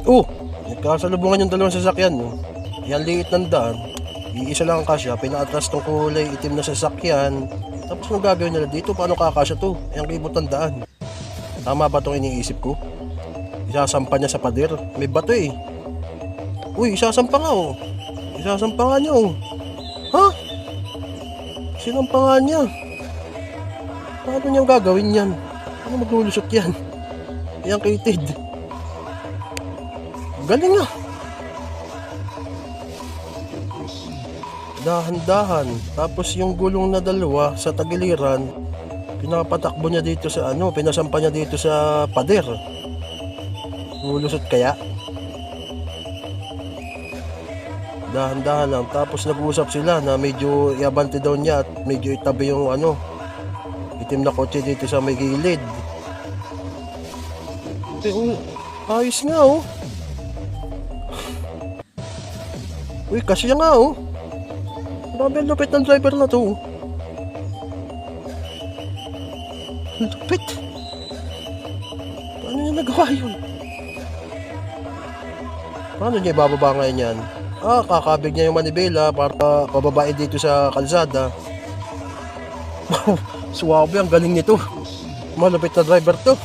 Oh, nagkasalubungan yung dalawang sasakyan, no? Yan liit ng daan. Iisa lang ang kasya, pinaatras ng kulay itim na sasakyan. Tapos nung gagawin nila dito, paano kakasya to? Yung kibot ng daan. Tama ba itong iniisip ko? Isasampa niya sa pader. May bato eh. Uy, isasampa nga oh. Isasampa nga niya oh. Ha? Sinampa nga niya. Paano niyang gagawin yan? Paano maglulusot yan? Yang kitid. Galing ah. Dahan-dahan. Tapos yung gulong na dalawa sa tagiliran, pinapatakbo niya dito sa ano, pinasampa niya dito sa pader. Lulusot kaya? Dahan-dahan lang. Tapos nag-uusap sila na medyo iabante daw niya at medyo itabi yung ano, itim na kotse dito sa may gilid. Ayos nga oh. Uy, kasya nga oh. Grabe ang lupit ng driver na to. Lupit. Paano niya nagawa yun? Paano niya ibababa ngayon yan? Kakabig niya yung manibela para pababain dito sa kalsada. Wow, suwabe, ang galing nito. Malupit na driver to.